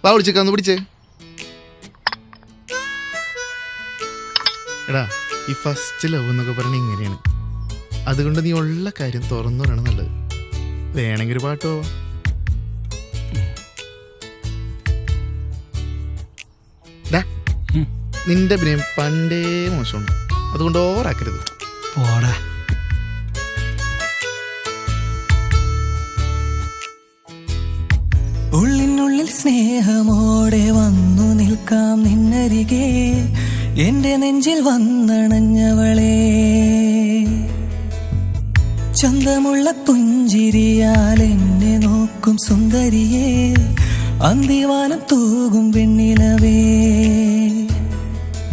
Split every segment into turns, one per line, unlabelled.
വാ വിളിച്ചേക്കാന്ന് പിടിച്ചേ. എടാ, ഈ ഫസ്റ്റ് ലവ് എന്നൊക്കെ പറഞ്ഞ ഇങ്ങനെയാണ്. അതുകൊണ്ട് നീ ഉള്ള കാര്യം തുറന്നു പറയണം നല്ലത്. വേണമെങ്കിൽ ഒരു പാട്ടോ. നിന്റെ അഭിനയം പണ്ടേ മോശമുണ്ട്, അതുകൊണ്ട് ഓവറാക്കരുത്.
പോടാ. ഉള്ളിനുള്ളിൽ സ്നേഹമോടെ വന്നു നിൽക്കാം നിന്നരികെ, എന്റെ നെഞ്ചിൽ വന്നണഞ്ഞവളെ. ചന്തമുള്ള പുഞ്ചിരിയാൽ എന്നെ നോക്കും സുന്ദരിയെ, അന്തിവാനം തൂകും വെണ്ണിലവേ.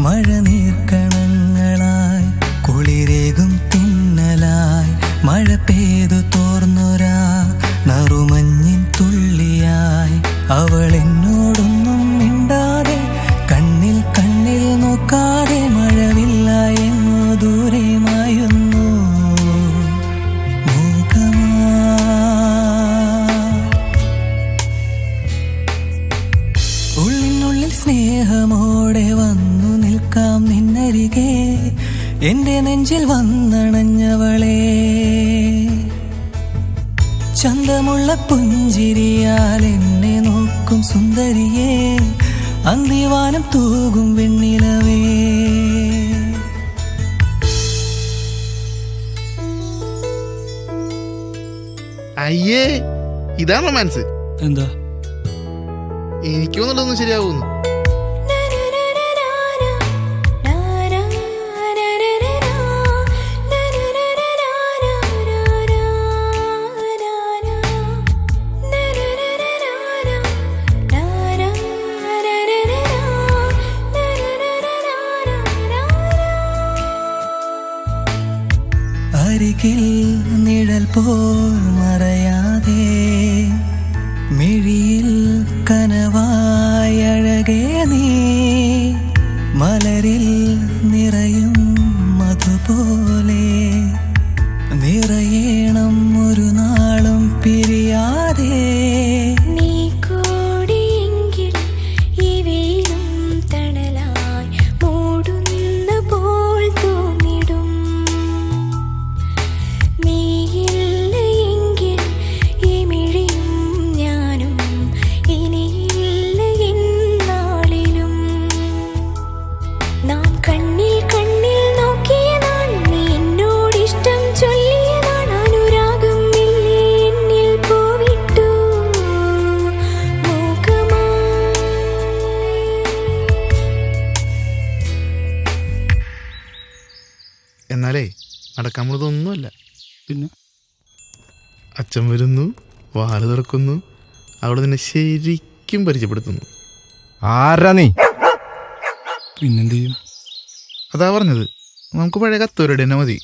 മഴ നീർക്കണങ്ങളായി കുളിരേകും തിന്നലായി, മഴ പെയ്തു തോർന്നൊരാ നറുമഞ്ഞിൻ തുള്ളിയായി. അവൾ എന്നോടൊന്നും മിണ്ടാതെ കണ്ണിൽ കണ്ണിൽ നോക്കാതെ, മഴവില്ല എന്നു ദൂരെ മായുന്നു മൂകമാ. ഉള്ളിനുള്ളിൽ സ്നേഹമോടെ വന്നു നിൽക്കാം നിന്നരികെ, എന്റെ നെഞ്ചിൽ വന്നണഞ്ഞവളെ. ചന്തമുള്ള പുഞ്ചിരിയാൽ എന്നെ നോക്കും സുന്ദരിയെ, അന്തിവാനം തൂകും വെണ്ണിലവേ.
അയ്യേ, ഇതാണ് റൊമാൻസ്.
എന്താ
എനിക്കൊന്നുള്ളതൊന്നും ശരിയാവുന്നു.
അരികിൽ നിഴൽ പോൽ മറയാതെ, മിഴിയിൽ കനവായി അഴകേ നീ. മലരിൽ നിറയും മധുപോലെ നിറയണം ഒരു നാളും പിരിയാതെ.
നീ കൂടിയെങ്കിൽ ഈ വീലും തണലായി മൂടുന്ന പോൽ തോന്നിടും. നീയില്ല എങ്കിൽ ഈ മിഴിയും ഞാനും ഇനിയില്ല എന്നാളിലും. നാം കണ്ണിൽ കണ്ണിൽ നോക്കിയതാണ്, നീ എന്നോടിഷ്ടം ചൊല്ലിയതാണ്. അനുരാഗം ഇല്ലേ എന്നിൽ പോവിട്ടു മൂകമായി.
എന്നാലേ നടക്കാൻ പോണതൊന്നുമല്ല.
പിന്നെ
അച്ഛൻ വരുന്നു, വാല് തുറക്കുന്നു, അവിടെ നിന്നെ ശരിക്കും പരിചയപ്പെടുത്തുന്നു.
ആരാ നീ?
പിന്നെന്ത് ചെയ്യും?
അതാ പറഞ്ഞത്, നമുക്ക് പഴയ കത്തോരുടെ തന്നെ മതി.